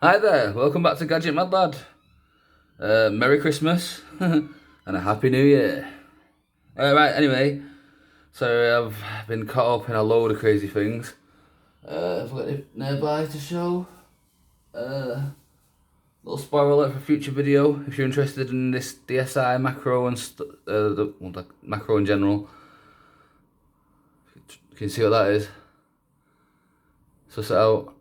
Hi there, welcome back to Gadget Mad Lad. Merry Christmas and a Happy New Year. Right, anyway, so I've been caught up in a load of crazy things. I've got it nearby to show. Little spoiler alert for future video. If you're interested in this DSI macro and the macro in general, can you see what that is? So set out.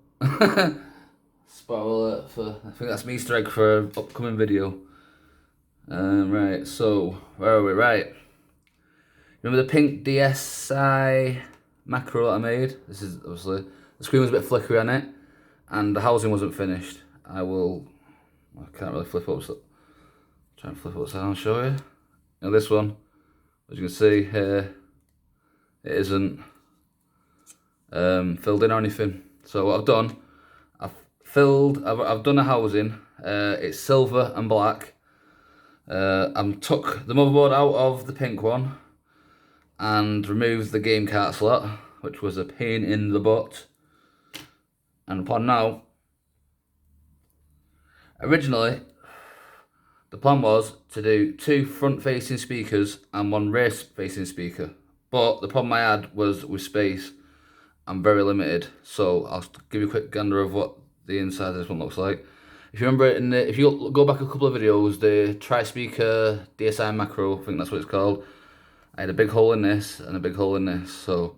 Spoiler alert for, I think that's an Easter egg for an upcoming video. Right, so where are we? Right, remember the pink DSI macro that I made? This is obviously the screen was a bit flickery on it, and the housing wasn't finished. I can't really flip up. So try and flip upside down and show you. Now this one, as you can see here, it isn't filled in or anything. So what I've done, I've done the housing. It's silver and black. I took the motherboard out of the pink one and removed the game cart slot, which was a pain in the butt. And upon now, originally, the plan was to do 2 front-facing speakers and 1 rear-facing speaker. But the problem I had was with space. I'm very limited, so I'll give you a quick gander of what the inside of this one looks like. If you remember, if you go back a couple of videos, the tri-speaker DSI macro, I think that's what it's called, I had a big hole in this and a big hole in this, so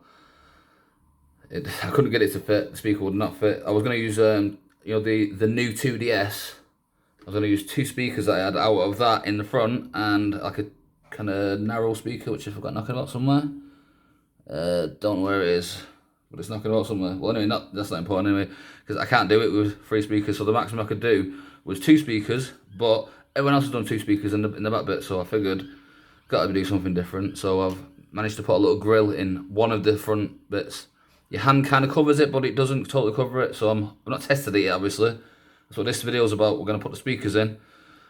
I couldn't get it to fit. The speaker would not fit. I was going to use, the new 2DS. I was going to use 2 speakers that I had out of that in the front and like a kind of narrow speaker, which I've got knocking about somewhere. Don't know where it is, but it's knocking about somewhere. Well, anyway, that's not important anyway, because I can't do it with 3 speakers. So the maximum I could do was 2 speakers, but everyone else has done 2 speakers in the back bit. So I figured, got to do something different. So I've managed to put a little grill in one of the front bits. Your hand kind of covers it, but it doesn't totally cover it. So I'm not tested it yet, obviously. That's what this video is about. We're going to put the speakers in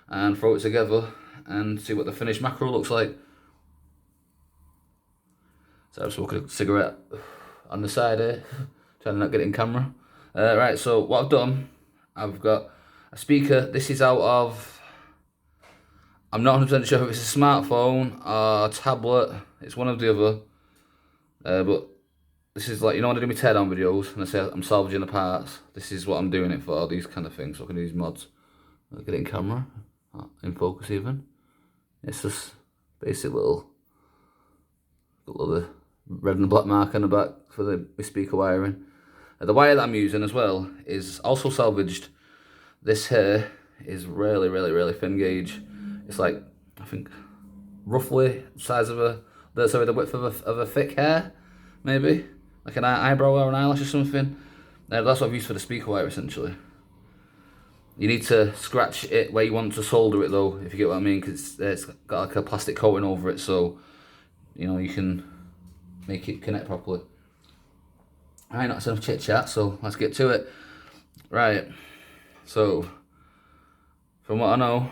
and throw it together and see what the finished macro looks like. So I've smoked a cigarette on the side here, trying to not get it in camera. Right, so what I've done, I've got a speaker. This is out of, I'm not 100% sure if it's a smartphone or a tablet. It's one of the other. But this is like, when I do my teardown videos and I say I'm salvaging the parts, this is what I'm doing it for, these kind of things. So I can do these mods. I'll get it in camera, in focus even. It's just basic little, got the red and black mark on the back for the speaker wiring. The wire that I'm using as well is also salvaged. This here is really, really, really thin gauge. It's like, I think, roughly the size of the width of a thick hair, maybe. Like an eyebrow or an eyelash or something. That's what I've used for the speaker wire, essentially. You need to scratch it where you want to solder it, though, if you get what I mean, because it's got like a plastic coating over it, so, you can make it connect properly. Alright, that's enough chit chat, so let's get to it. Right, so from what I know,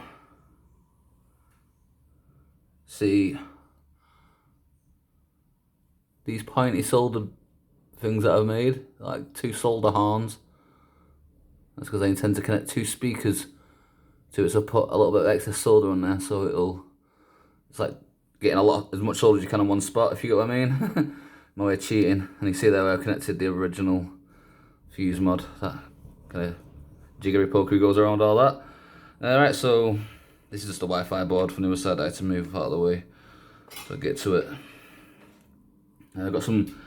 see these pointy solder things that I've made, like 2 solder horns. That's because I intend to connect 2 speakers to it, so put a little bit of extra solder on there, so it's like getting as much solder as you can on one spot, if you get what I mean. My way of cheating. And you see there where I've connected the original fuse mod, that kind of jiggery pokery goes around all that. Alright, so this is just a Wi-Fi board from the other side that I had to move out of the way. So I'll get to it. I've got some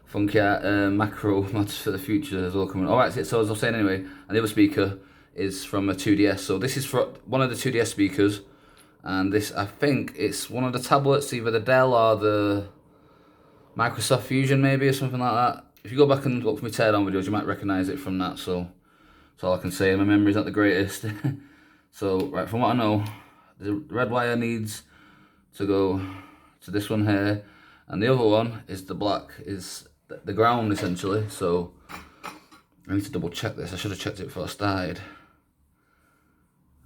funky macro mods for the future as well coming. Alright, so as I was saying anyway, and the other speaker is from a 2DS. So this is for one of the 2DS speakers. And this, I think it's one of the tablets, either the Dell or the Microsoft Fusion maybe, or something like that. If you go back and look for my teardown videos, you might recognise it from that, so that's all I can say. My memory's not the greatest. So, right, from what I know, the red wire needs to go to this one here, and the other one is the black, is the ground essentially, so I need to double check this. I should have checked it before I started.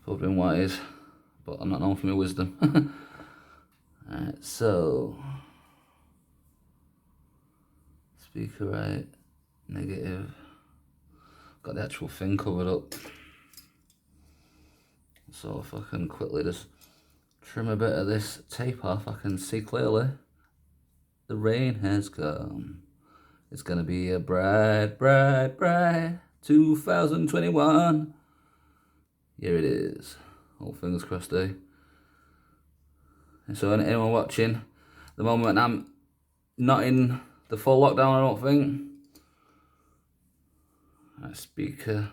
Probably been wise, but I'm not known for my wisdom. Alright, so speaker right, negative. Got the actual thing covered up. So if I can quickly just trim a bit of this tape off, I can see clearly. The rain has come. It's gonna be a bright, bright, bright 2021. Here it is. All fingers crossed, eh? And so anyone watching, the moment I'm not in the full lockdown, I don't think. Right, speaker.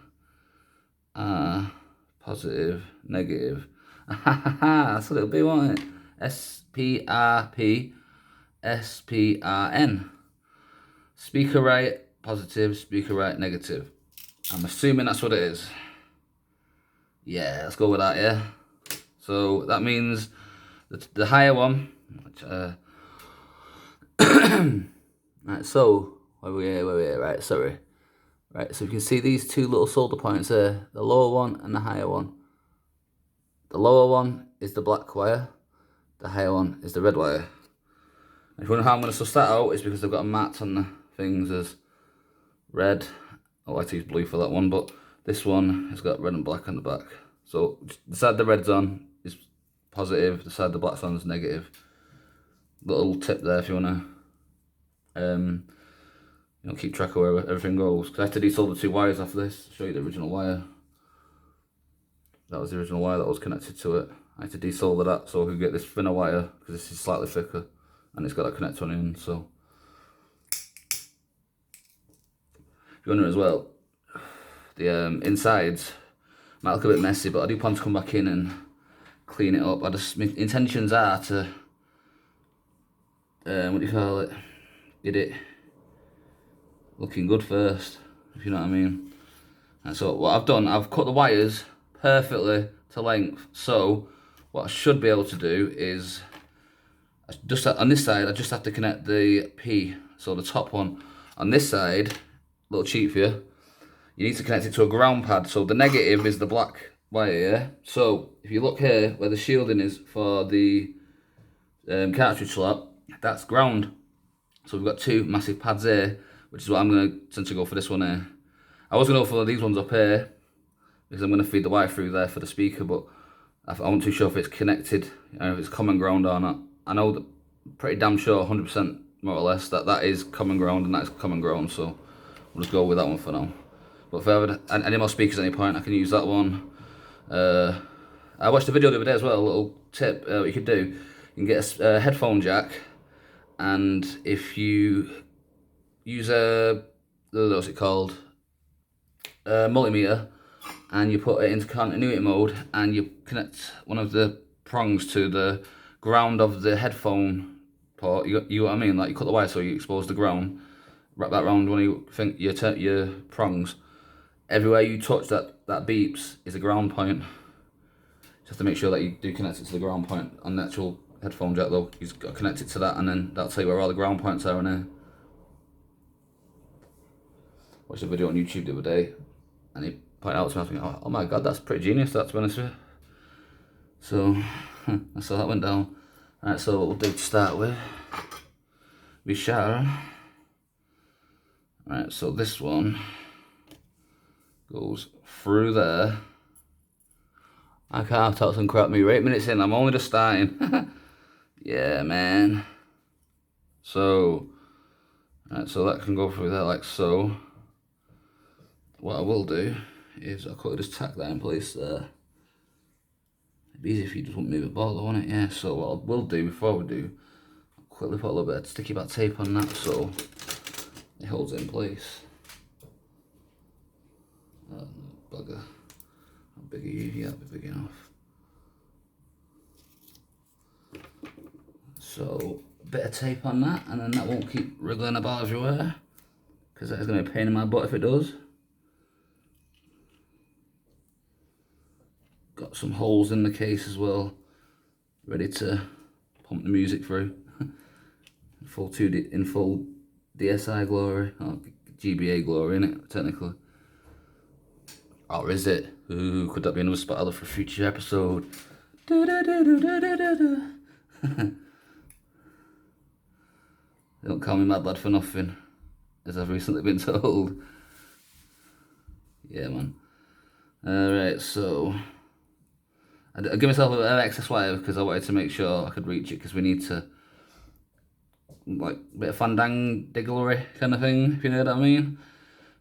Positive, negative. That's what it'll be, won't it? SPRP, SPRN. Speaker right, positive, speaker right, negative. I'm assuming that's what it is. Yeah, let's go with that, yeah? So that means the higher one, which, right, so, where we here, right, sorry. Right, so you can see these two little solder points there, the lower one and the higher one. The lower one is the black wire, the higher one is the red wire. And if you wonder how I'm going to suss that out, it's because I've got a mat on the things as red. I like to use blue for that one, but this one has got red and black on the back. So the side the red's on is positive, the side the black's on is negative. Little tip there if you want to keep track of where everything goes. Because I had to desolder the two wires off this. I'll show you the original wire. That was the original wire that was connected to it. I had to desolder that so we could get this thinner wire, because this is slightly thicker and it's got a connector on the end. So if you're wondering as well, the insides might look a bit messy, but I do plan to come back in and clean it up. My intentions are to what do you call it? Get it looking good first, if you know what I mean. And so what I've done, I've cut the wires perfectly to length. So what I should be able to do is, just on this side, I just have to connect the P, so the top one. On this side, a little cheat for you, you need to connect it to a ground pad. So the negative is the black wire, yeah? So if you look here, where the shielding is for the cartridge slot, that's ground. So we've got two massive pads here, which is what I'm going to essentially go for this one here. I was going to go for these ones up here, because I'm going to feed the wire through there for the speaker, but I wasn't too sure if it's connected, if it's common ground or not. I know that, pretty damn sure, 100% more or less, that is common ground and that is common ground, so we'll just go with that one for now. But if I have any more speakers at any point, I can use that one. I watched a video the other day as well, a little tip what you could do. You can get a headphone jack, and if you use what's it called, multimeter, and you put it into continuity mode, and you connect one of the prongs to the ground of the headphone port, you know what I mean? Like, you cut the wire so you expose the ground, wrap that around when you think your prongs. Everywhere you touch that beeps is a ground point. Just have to make sure that you do connect it to the ground point on the actual headphone jack though. You've got to connect it to that, and then that'll tell you where all the ground points are in there. Watched a video on YouTube the other day, and he pointed out to me, I think, oh my god, that's pretty genius, that, to be honest with you. So, that's how that went down. Right, so what we'll do to start with, we shall. Right, so this one goes through there. I can't talk some crap, me. We're 8 minutes in, I'm only just starting. Yeah, man. So, right, so that can go through there like so. What I will do is I'll quickly just tack that in place there. It'd be easy if you just wouldn't move a ball though, wouldn't it? Yeah, so what I will do before we do, I'll quickly put a little bit of sticky back tape on that so it holds it in place. Bugger. How big are you? Yeah, that'll be big enough. So, a bit of tape on that, and then that won't keep wriggling about everywhere, because that is going to be a pain in my butt if it does. Got some holes in the case as well, ready to pump the music through. In full DSI glory, or GBA glory, innit, technically. Or is it? Ooh, could that be another spoiler for a future episode? Don't call me mad lad for nothing, as I've recently been told. Yeah, man. Alright, so I give myself a bit of excess wire because I wanted to make sure I could reach it, because we need to, like, a bit of digglery kind of thing, if you know what I mean.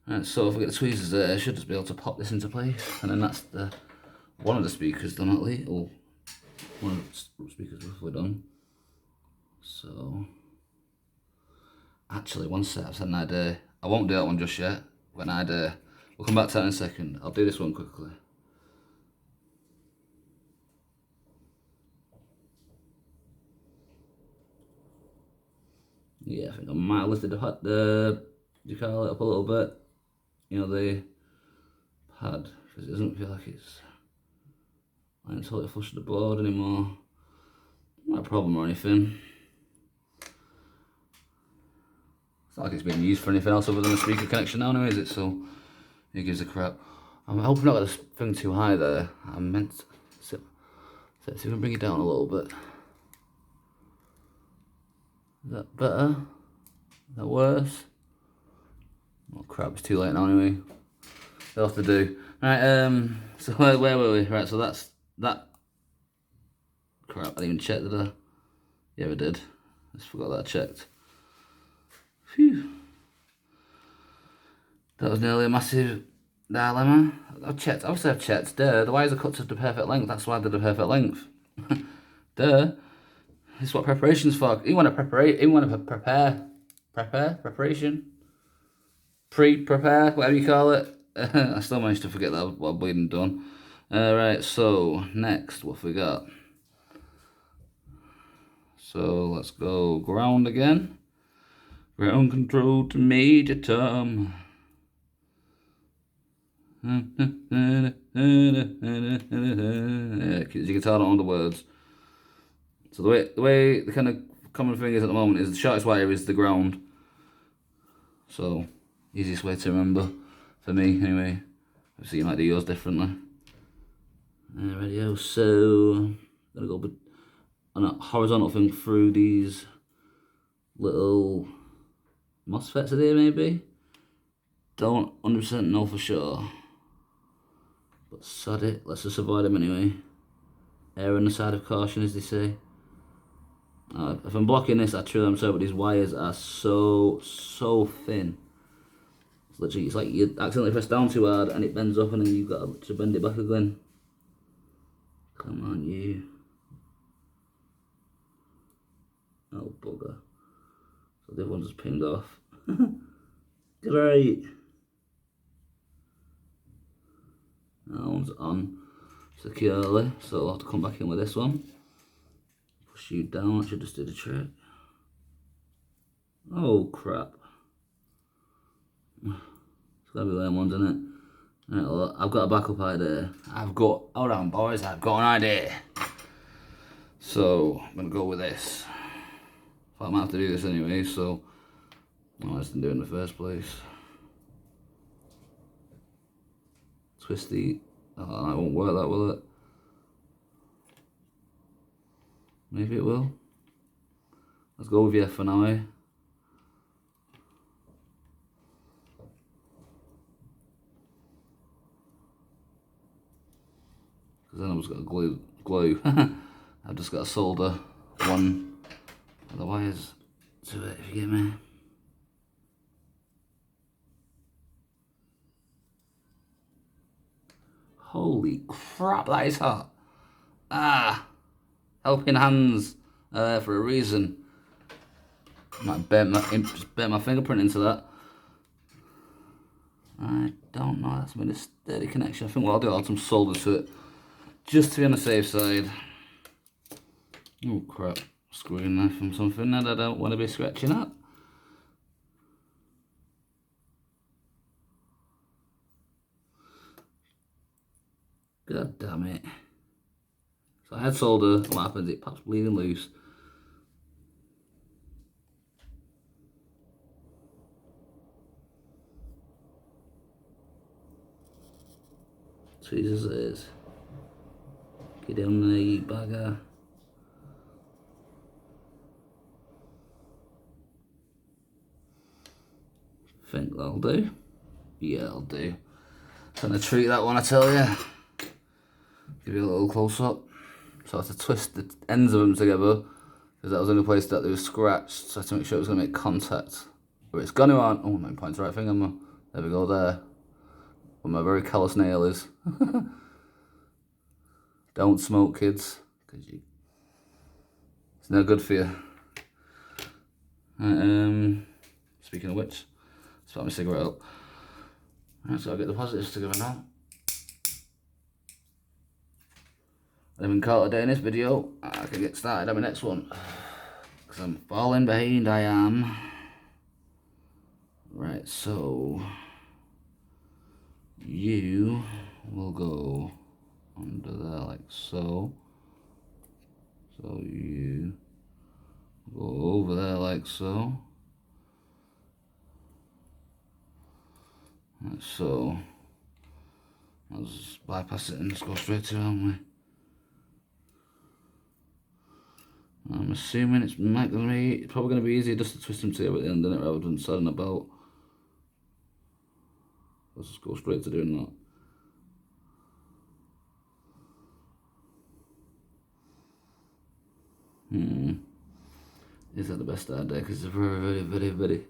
Right, so if we get the tweezers there, I should just be able to pop this into place, and then that's one of the speakers done at least, or one of the speakers roughly done. So, actually, one sec, I've had an idea. I won't do that one just yet, but an idea. We'll come back to that in a second. I'll do this one quickly. Yeah, I think I might have lifted the you call it up a little bit. You know, the pad, because it doesn't feel like it's totally flush to the board anymore. Not a problem or anything. It's not like it's being used for anything else other than a speaker connection now, is it? So, who gives a crap? I'm hoping not got this thing too high there. I meant to see if we can bring it down a little bit. Is that better? Is that worse? Oh crap, it's too late now anyway. They'll have to do. Right, so where were we? Right, so that's that. Crap, I didn't even check, did I? Yeah, I did. I just forgot that I checked. Phew. That was nearly a massive dilemma. I've checked, obviously I've checked. The wires are cut to the perfect length, that's why they're the perfect length. This is what preparation's for. You want to prepare, preparation? Pre-prepare, whatever you call it. I still managed to forget that what I've bleeding done. Right, so next, what have we got? So let's go ground again. Ground control to Major Tom. Yeah, as you can tell, I don't know the words. So the way the kind of common thing is at the moment is the shortest wire is the ground. So easiest way to remember for me anyway. Obviously you might do yours differently. Radio. So I'm gonna go on a horizontal thing through these little MOSFETs are there maybe. Don't 100% know for sure. But sod it, let's just avoid them anyway. Err on the side of caution, as they say. If I'm blocking this, I truly am sorry, but these wires are so thin. It's literally, it's like you accidentally press down too hard and it bends up, and then you've got to bend it back again. Come on, you. Oh, bugger. So the other one just pinged off. Great. That one's on securely, so I'll have to come back in with this one. Push you down, that should just do the trick. Oh crap. It's gotta be them ones, isn't it? Right, well, I've got a backup idea. Hold on boys, I've got an idea. So, I'm gonna go with this. I might have to do this anyway, so I just didn't do it in the first place. Twisty. Oh, that won't work, that will it? Maybe it will. Let's go with F for now, eh? Because then I've just got to glue. I've just got to solder one of the wires to it, if you get me. Holy crap, that is hot. Helping hands for a reason. Might just burn my fingerprint into that. I don't know, that's been a steady connection. I think what I'll do, I'll add some solder to it, just to be on the safe side. Oh crap, screwing knife from something that I don't want to be scratching at. God damn it. So I had solder, what happens, it pops bleeding loose. Jesus it is. Get down there, you bagger. Think that'll do? Yeah, I'll do. Trying to treat that one, I tell you. Give you a little close up. So I had to twist the ends of them together because that was the only place that they were scratched. So I had to make sure it was going to make contact. But it's gone on. Oh, my points the right finger. There we go there. Where my very callous nail is. Don't smoke, kids. Because it's no good for you. Speaking of which, start my cigarette up. Right, so I'll get the positives together now. I haven't caught a day in this video. I can get started on my next one. Because I'm falling behind, I am. Right, so you will go under there like so. So you go over there like so. Like so. I'll just bypass it and just go straight to it, haven't we? I'm assuming it's probably going to be easier just to twist them together at the end, isn't it, rather than sadding about. Let's just go straight to doing that. Is that the best idea? Because it's very...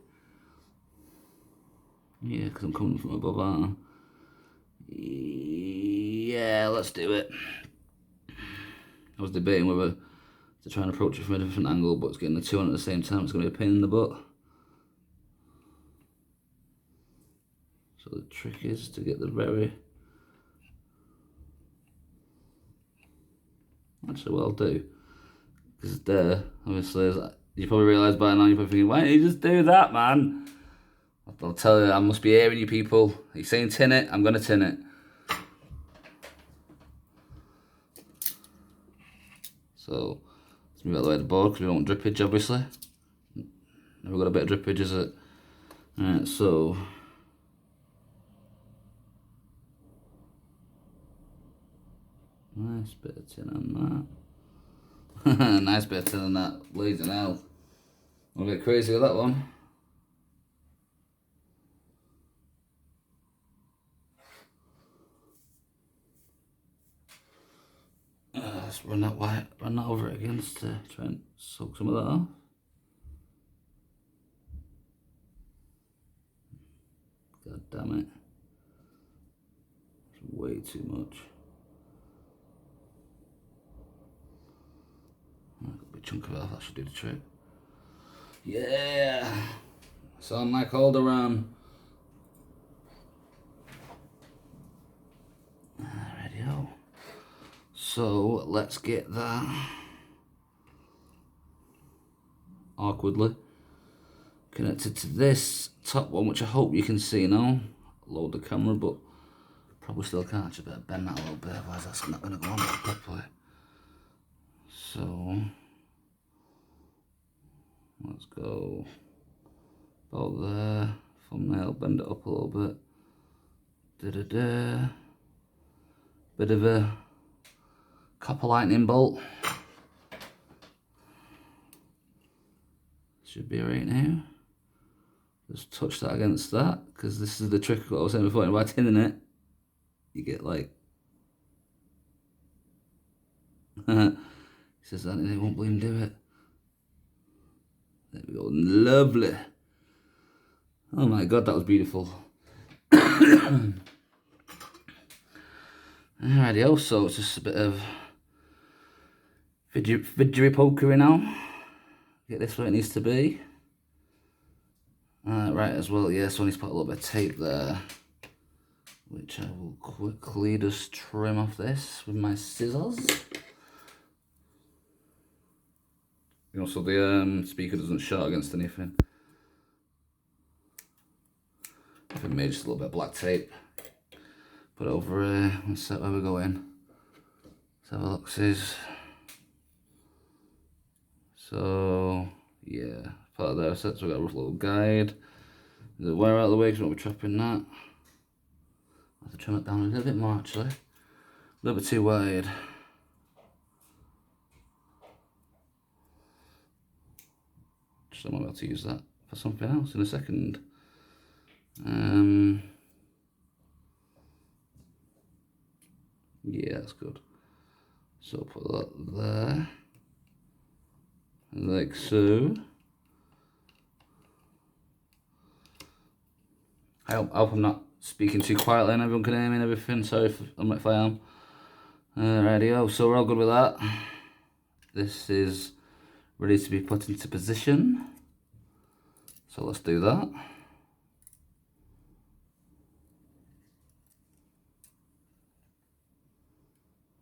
Yeah, because I'm coming from above, aren't I? Yeah, let's do it. I was debating whether to try and approach it from a different angle, but it's getting the two on at the same time. It's going to be a pain in the butt. So the trick is to get the very... Actually, what I'll do, because it's there, obviously, you probably realise by now, you're probably thinking, why don't you just do that, man? I'll tell you, I must be hearing you people. Are you saying tin it? I'm going to tin it. So, let's move out of the way of the board because we don't want drippage, obviously. Never got a bit of drippage, is it? Alright, so... Nice bit of tin on that. Nice bit of tin on that. Bleeding hell. I'll get crazy with that one. Let's run that over it again just to try and soak some of that off. God damn it. It's way too much. I've got a big chunk of it off, that should do the trick. Yeah! Sound like Alderaan. Alrighty-o. So, let's get that awkwardly connected to this top one, which I hope you can see now. Load the camera, but probably still can't. Just better bend that a little bit, otherwise that's not going to go on properly. So, let's go about there. Thumbnail, bend it up a little bit. Da-da-da. Bit of a copper lightning bolt. Should be right now. Just touch that against that, because this is the trick of what I was saying before. By tinning it, you get like... He says that and they won't believe him do it. There we go, lovely. Oh my god, that was beautiful. Alrighty, so it's just a bit of fidgery pokery now. Get this where it needs to be. Right, as well, yeah, so I need to put a little bit of tape there, which I will quickly just trim off this with my scissors. You know, so the speaker doesn't shut against anything. I've made just a little bit of black tape. Put it over here and set where we're going. Let's have a look, sis. So, yeah, part of there set, so we've got a rough little guide. The wire out of the way because we won't be trapping that. I have to trim it down a little bit more actually. A little bit too wide. So I might be able to use that for something else in a second. Yeah, that's good. So put that there, like so. I hope I'm not speaking too quietly and everyone can hear me and everything. Sorry if I am. Radio, so we're all good with that. This is ready to be put into position. So let's do that.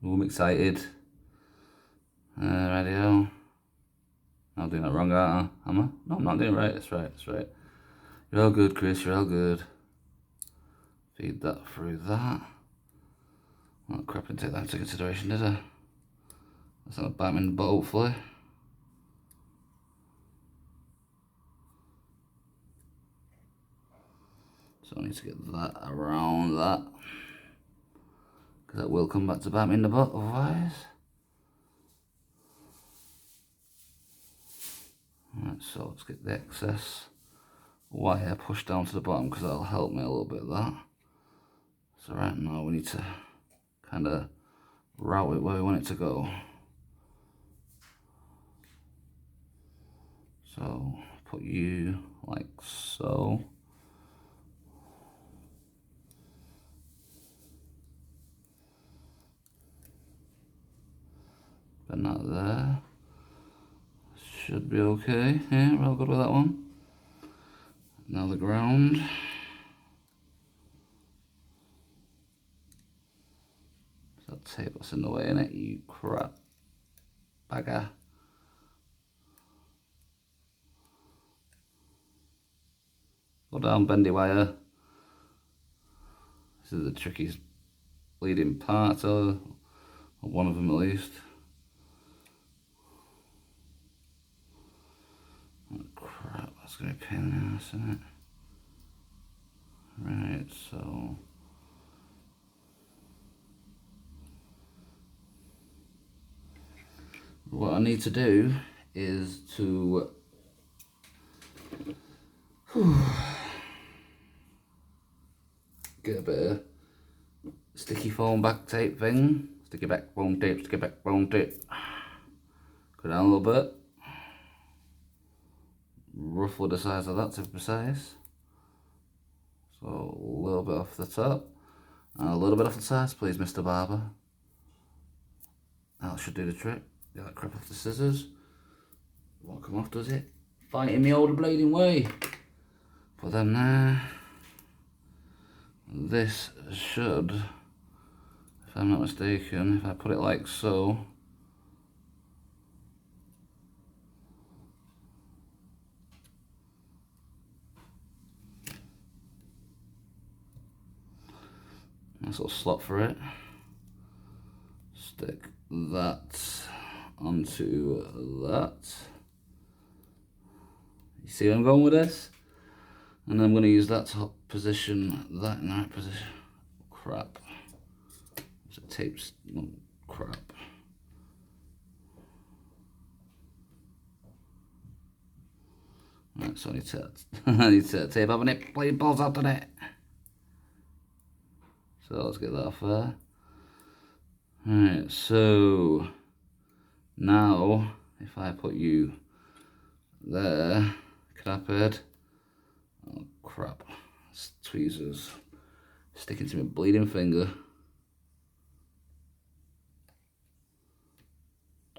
Ooh, I'm excited. Radio. I'm doing that wrong, aren't I? Am I? No, I'm not doing it right. That's right, that's right. You're all good, Chris, you're all good. Feed that through that. Oh crap, I didn't take that into consideration, did I? That's not a bite me in the butt, hopefully. So I need to get that around that. Because that will come back to bite me in the butt otherwise. Right, so let's get the excess wire pushed down to the bottom because that'll help me a little bit, that. So right now we need to kind of route it where we want it to go. So put you like so. Bend that there. Should be okay. Yeah, we're all good with that one. Now the ground. That tape that's in the way, innit? You crap bagger. Go down, bendy wire. This is the trickiest bleeding part, or one of them at least. Oh crap, that's gonna be a pain in the ass, isn't it? Right, so what I need to do is to get a bit of sticky foam back tape thing. Sticky backbone tape, sticky backbone tape. Go down a little bit. Roughly the size of that to be precise. So a little bit off the top. And a little bit off the sides, please, Mr. Barber. That should do the trick. Get that crap off the scissors. Won't come off, does it? Fighting the old blading way. Put them there. This should, if I'm not mistaken, if I put it like so. Nice little slot for it. Stick that onto that. You see where I'm going with this? And then I'm going to use that to position that in the right position. Crap. So tapes. Oh, crap. Right, so I need to tape up and it blade balls out on it. So let's get that off there. Right, so now if I put you there, craphead. Oh crap, it's tweezers sticking to my bleeding finger.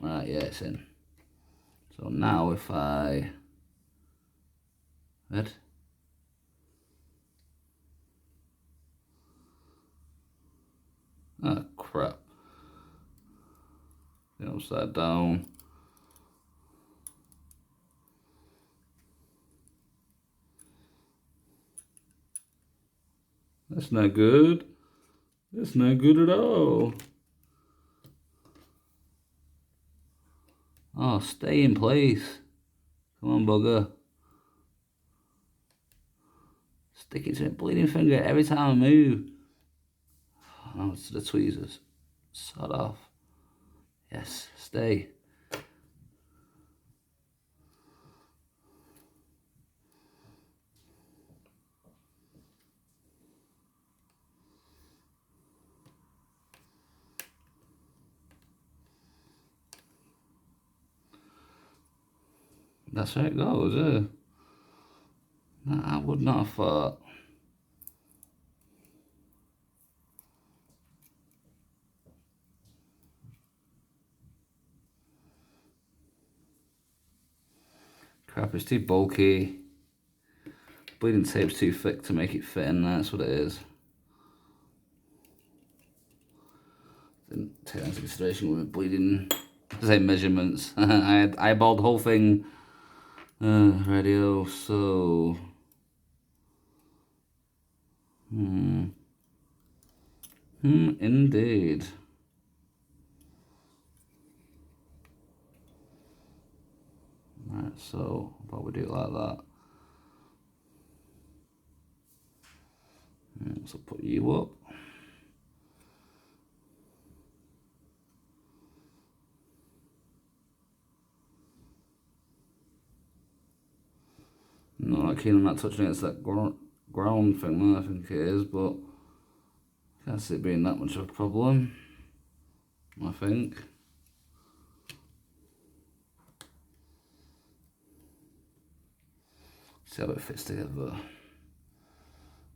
Right, yeah, it's in. So now if I oh crap. Upside down. That's not good. That's not good at all. Oh, stay in place. Come on, bugger. Stick it to my bleeding finger every time I move. Oh, it's the tweezers. Sod off. Yes, stay. That's how it goes, I would not have thought. Crap, it's too bulky. Bleeding tape's too thick to make it fit in there, that's what it is. Didn't take that into consideration with bleeding, measurements. I had eyeballed the whole thing. Radio, so... Indeed. Right, so, probably do it like that. So put you up. Not keen on that touching against that ground thing, I think it is, but I can't see it being that much of a problem, I think. See how it fits together.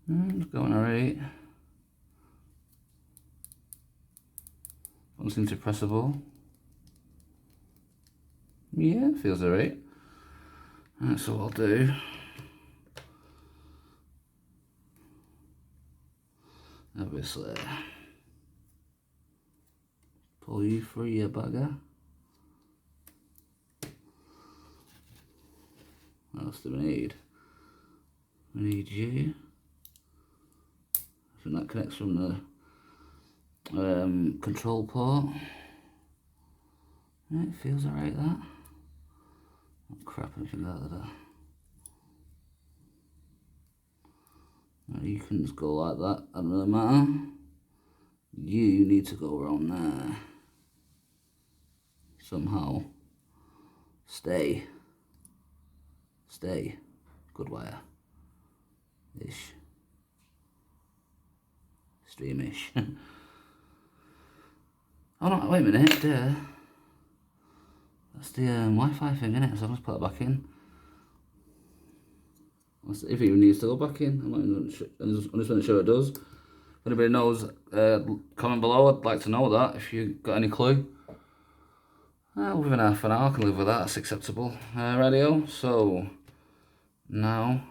It's going alright. Don't seem too pressable. Yeah, feels alright. That's what I'll do. Obviously, pull you free, you bugger. What else do we need? We need you. I think that connects from the control port. Yeah, it feels alright, that. Oh crap, anything like that. You can just go like that, doesn't really matter. You need to go around there. Somehow. Stay. Good wire. Ish. Streamish. Oh no, wait a minute, there. That's the Wi-Fi thing, innit? So I'll just put it back in. If it even needs to go back in, I'm just going to show it does. If anybody knows, comment below. I'd like to know that, if you got any clue. Within half an hour, I can live with that, that's acceptable. Radio, so now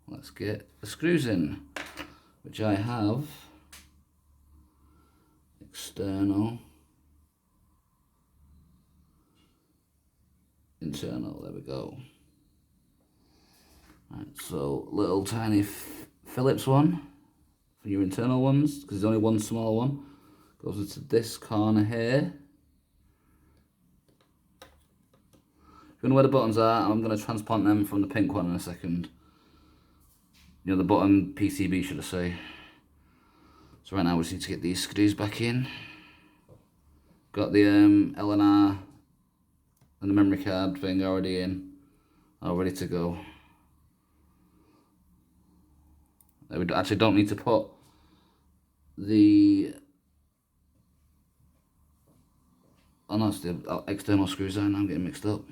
let's get the screws in, which I have. External. Internal, there we go. Right, so little tiny Phillips one for your internal ones, because there's only one small one. Goes into this corner here. If you know where the buttons are, I'm going to transplant them from the pink one in a second. You know, the button PCB, should I say. So right now we just need to get these screws back in. Got the LNR and the memory card thing already in, all ready to go. We actually don't need to put the, oh no, it's the external screws there, now I'm getting mixed up.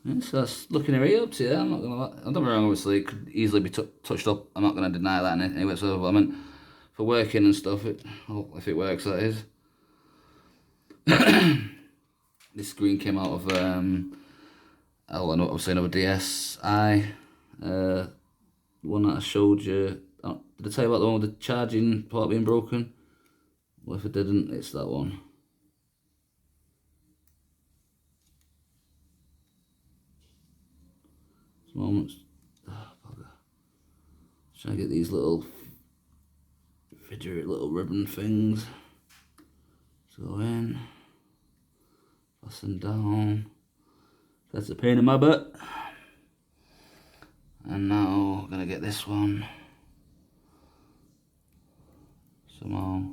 Yeah, so that's looking right up to you. I'm not gonna lie. Don't be wrong, obviously it could easily be touched up. I'm not gonna deny that in any whatsoever, but I meant for working and stuff, if it works, that is. This screen came out of obviously another DSi, one that I showed you. Did I tell you about the one with the charging port being broken? Well, if I didn't, it's that one. Moments. Oh, bugger. Trying to get these little fidget little ribbon things to go in. Fasten down. That's a pain in my butt. And now I'm gonna get this one somehow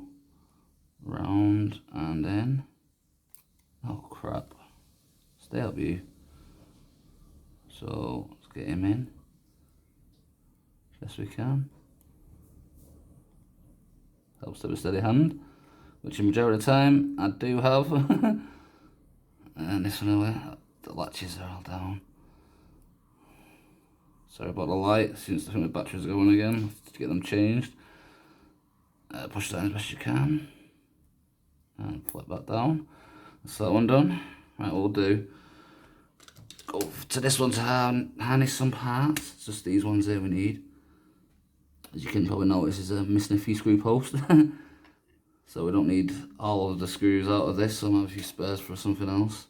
round and in. Oh crap. Stay up, you. So let's get him in. Best we can. Helps to have a steady hand, which the majority of the time I do have. And this one away, the latches are all down. Sorry about the light, since I think the batteries are going again, to get them changed. Push down as best you can. And flip that down. That's that one done. Right, what we'll do, go to this one to harness some parts. It's just these ones here we need. As you can probably notice, is missing a few screw posts. So we don't need all of the screws out of this, so I'll have a few spares for something else.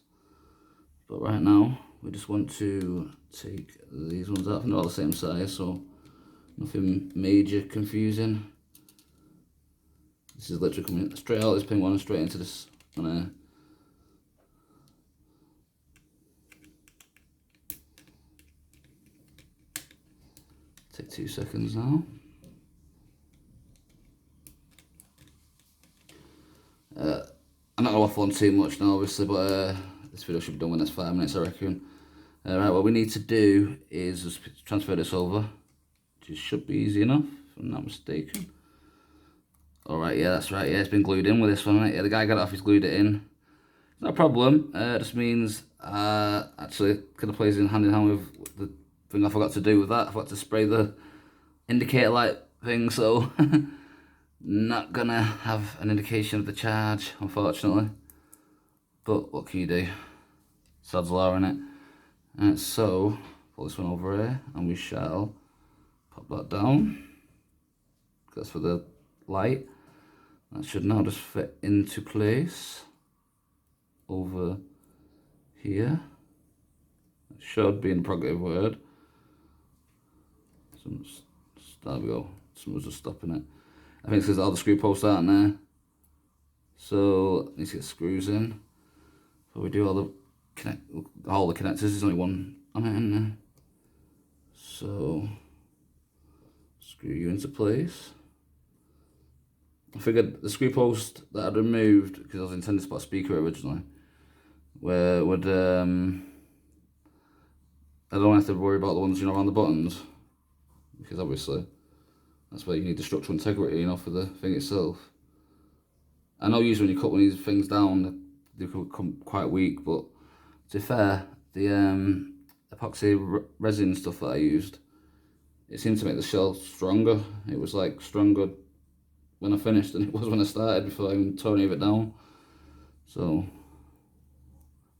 But right now, we just want to take these ones out. They're all the same size, so nothing major confusing. This is literally coming straight out of this pin one and straight into this one here. Take 2 seconds now. I'm not going to waffle on too much now, obviously, but this video should be done in the next 5 minutes, I reckon. Right, what we need to do is just transfer this over, which should be easy enough, if I'm not mistaken. Alright, yeah, that's right, yeah, it's been glued in with this one, right? Yeah, the guy got it off, he's glued it in. It's not a problem, it just means, actually, kind of plays in hand with the thing I forgot to do with that. I forgot to spray the indicator light thing, so not gonna have an indication of the charge, unfortunately. But what can you do? Sod's law, innit? Right, so pull this one over here, and we shall pop that down. That's for the light. That should now just fit into place over here. It should be in the progressive word. There we go. Someone's just stopping it. I think it's because all the screw posts aren't there. So need to get screws in. So we do all the connectors. There's only one on it, isn't there? So screw you into place. I figured the screw post that I'd removed, because I was intending to put a speaker originally, where would I don't have to worry about the ones, you know, around the buttons, because obviously that's where you need the structural integrity, you know, for the thing itself. I know usually when you cut one of these things down, they can become quite weak, but to be fair, the epoxy resin stuff that I used, it seemed to make the shell stronger. It was like stronger when I finished than it was when I started, before I even tore any of it down. So,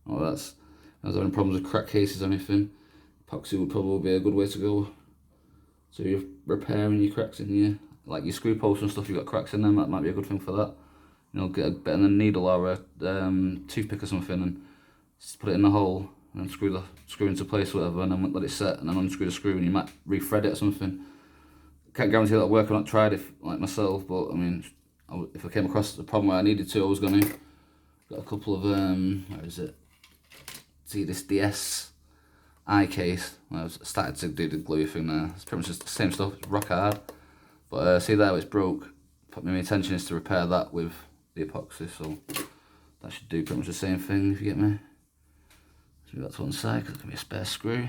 I was having problems with crack cases or anything, epoxy would probably be a good way to go. So you're repairing your cracks in your, like your screw posts and stuff, you've got cracks in them, that might be a good thing for that. You know, get a bit of a needle or a toothpick or something and just put it in the hole and screw into place or whatever, and then let it set, and then unscrew the screw and you might re-thread it or something. Can't guarantee that'll work, I've not tried it like myself, but I mean, if I came across the problem where I needed to, I was going to. Got a couple of, where is it? See this DS eye case. I started to do the glue thing there. It's pretty much just the same stuff, it's rock hard. But see there, it's broke. My intention is to repair that with the epoxy, so that should do pretty much the same thing, if you get me. So move that to one side, because there's going to be a spare screw.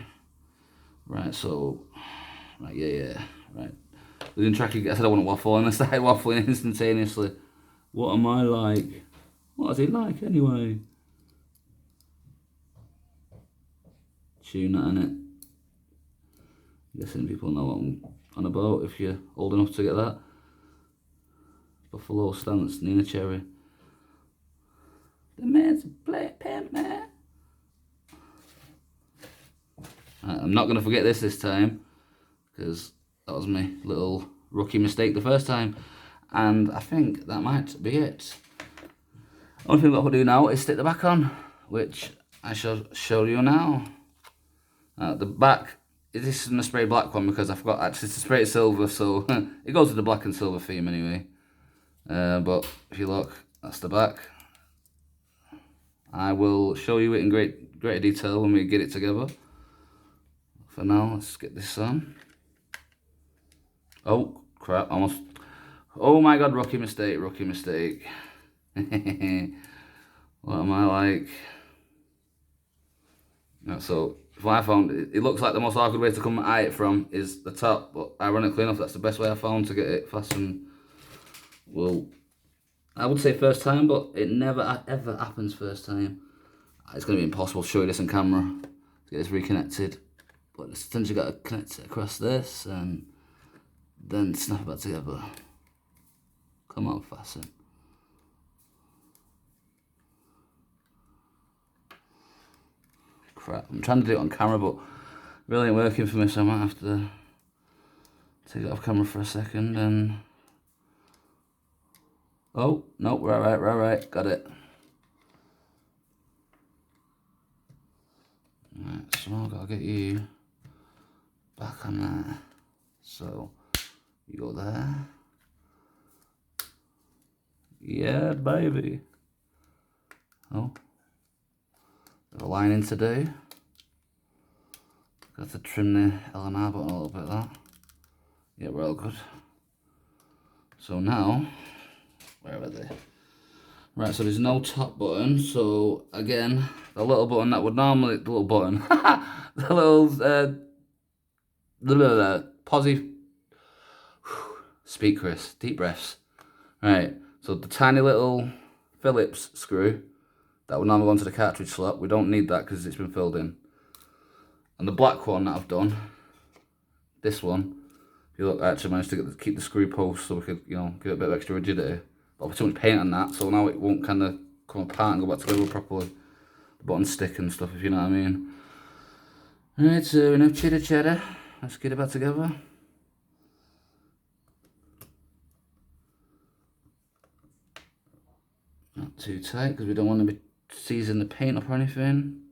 Right, so, right, yeah, right. I didn't track, I said I wouldn't waffle, and I started waffling instantaneously. What am I like? What is he like, anyway? Tune that, innit? I'm guessing people know what I'm on about, if you're old enough to get that. Buffalo Stance, Nina Cherry. The man's a black pimp, man. I'm not going to forget this time, because that was my little rookie mistake the first time, and I think that might be it. Only thing that I'll do now is stick the back on, which I shall show you now. The back, this isn't a spray black one because I forgot actually to spray it silver, so it goes with the black and silver theme anyway. But if you look, that's the back. I will show you it in greater detail when we get it together. For now, let's get this on. Oh crap, almost. Oh my god, rookie mistake. What am I like? Yeah, so what I found, it looks like the most awkward way to come at it from is the top, but ironically enough, that's the best way I found to get it fastened well, I would say first time, but it never ever happens first time. It's going to be impossible to show you this on camera to get this reconnected. But it's essentially got to connect it across this and then snap it back together. Come on, fasten. Crap, I'm trying to do it on camera, but it really ain't working for me, so I might have to take it off camera for a second and... Oh, no, right, got it. Right, so I've got to get you back on there. So, you go there. Yeah, baby. Oh. There's a lining to do. Got to trim the L&R button a little bit of that. Yeah, we're all good. So now, where are they? Right, so there's no top button. So again, the little button that would normally, the little button, the little, posy, speak Chris, deep breaths. Right, so the tiny little Phillips screw that would normally go into the cartridge slot, we don't need that because it's been filled in. And the black one that I've done, this one, if you look, I actually managed to keep the screw post so we could, you know, give it a bit of extra rigidity. But I put too much paint on that, so now it won't kind of come apart and go back together properly. The buttons stick and stuff, if you know what I mean. Right, so enough chitter chatter. Let's get it back together. Not too tight because we don't want to be seizing the paint up or anything.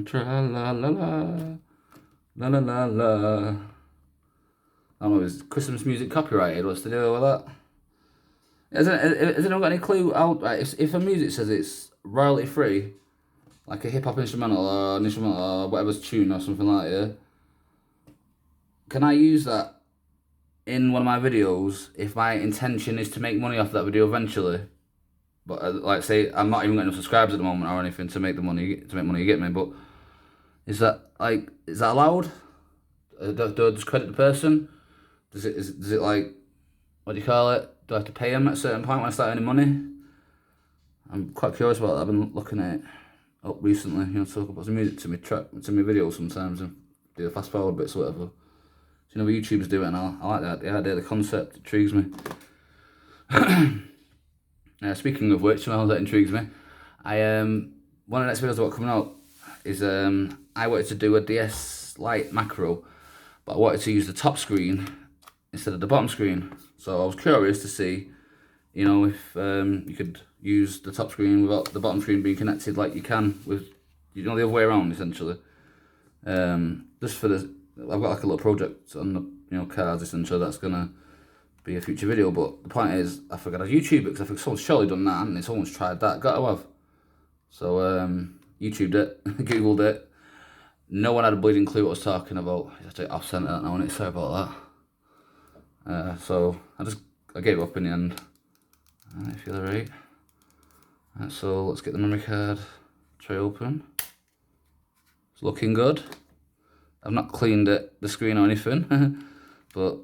Tra la la la, la la la la. I don't know, is Christmas music copyrighted? What's the deal with that? Has anyone got any clue out? Right, if a music says it's royalty free, like a hip hop instrumental or an instrumental or whatever's tune or something like that, can I use that in one of my videos if my intention is to make money off that video eventually? But like say I'm not even getting enough subscribers at the moment or anything to make money, you get me. But is that allowed? Do I just credit the person? Does it like, what do you call it? Do I have to pay them at a certain point when I start earning money? I'm quite curious about that. I've been looking at it up recently, you know, talk about some music to my videos sometimes and do the fast forward bits or whatever. So, you know, YouTubers do it and I like that. The idea, the concept intrigues me. Speaking of which, well, that intrigues me. One of the next videos I've got coming out is I wanted to do a DS Lite macro, but I wanted to use the top screen instead of the bottom screen. So I was curious to see, you know, if you could use the top screen without the bottom screen being connected like you can with, you know, the other way around essentially. Just for this, I've got like a little project on the, you know, cards essentially that's gonna be a future video. But the point is, I forgot to YouTube it because I think someone's surely done that, and someone's tried that. Got to have. So YouTubed it, Googled it. No one had a bleeding clue what I was talking about. I have to off center that now, and it's sorry about that. So I gave up in the end. I feel alright. Right, so let's get the memory card tray open. It's looking good. I've not cleaned the screen or anything, but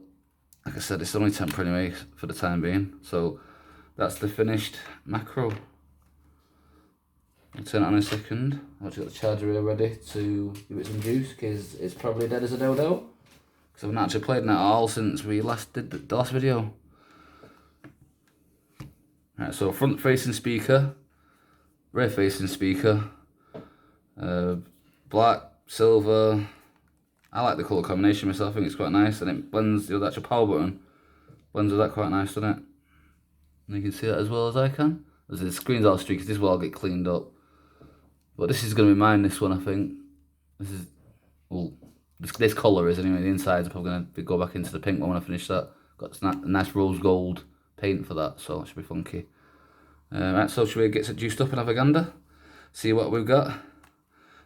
like I said, it's only temporary anyway for the time being. So that's the finished macro. I'll turn it on in a second. I've actually got the charger here ready to give it some juice because it's probably dead as a dodo. Because I've not actually played it at all since we last did the last video. Right, so front facing speaker, rear facing speaker, black, silver. I like the colour combination myself, I think it's quite nice, and it blends, you know, the actual power button blends with that quite nice, doesn't it? And you can see that as well as I can. As the screen's all streaky, this will all get cleaned up. But this is going to be mine, this one, I think. This is, well, this colour is anyway. The insides are probably going to go back into the pink one when I finish that. Got a nice rose gold paint for that, so it should be funky. Right, so should we get it juiced up and have a gander? See what we've got.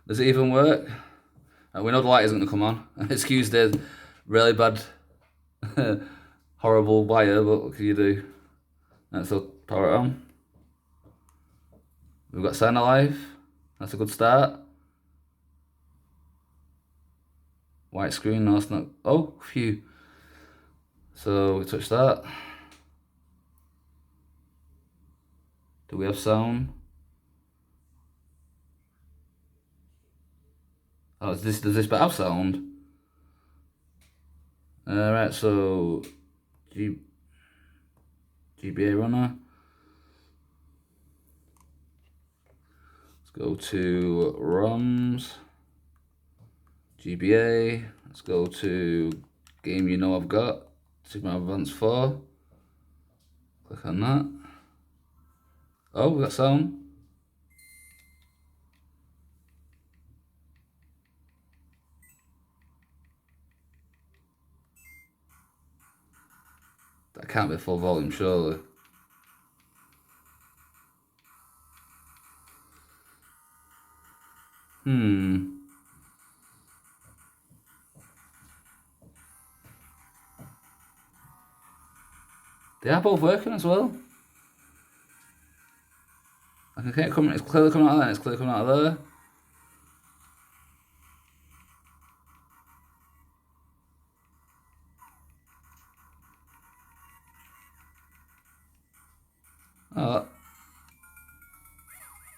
Does it even work? We know the light isn't going to come on. Excuse the really bad, horrible wire, but what can you do? Right, so power it on. We've got sound alive. That's a good start. White screen, no, it's not. Oh, phew. So we touch that. Do we have sound? Oh, does this bit have sound? Right, so GBA runner. Let's go to ROMs. GBA. Let's go to game you know I've got. Sigma Advance 4. Click on that. Oh, we got sound. That can't be full volume, surely. They are both working as well. I can get it coming. It's clearly coming out of there. It's clearly coming out of there. Oh,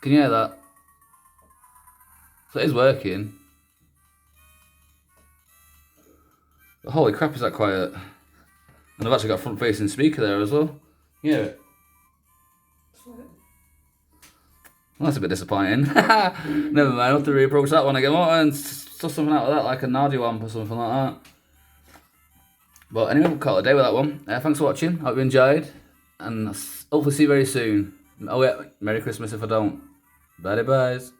can you hear that? So it is working. But holy crap, is that quiet? And I've actually got a front-facing speaker there as well. You hear it? Well, that's a bit disappointing. Never mind, I'll have to reapproach that one again. And stuff something out of that, like an audio amp or something like that. But anyway, we'll call it a day with that one. Thanks for watching. Hope you enjoyed. And hopefully see you very soon. Oh yeah, Merry Christmas if I don't. Bye-byes.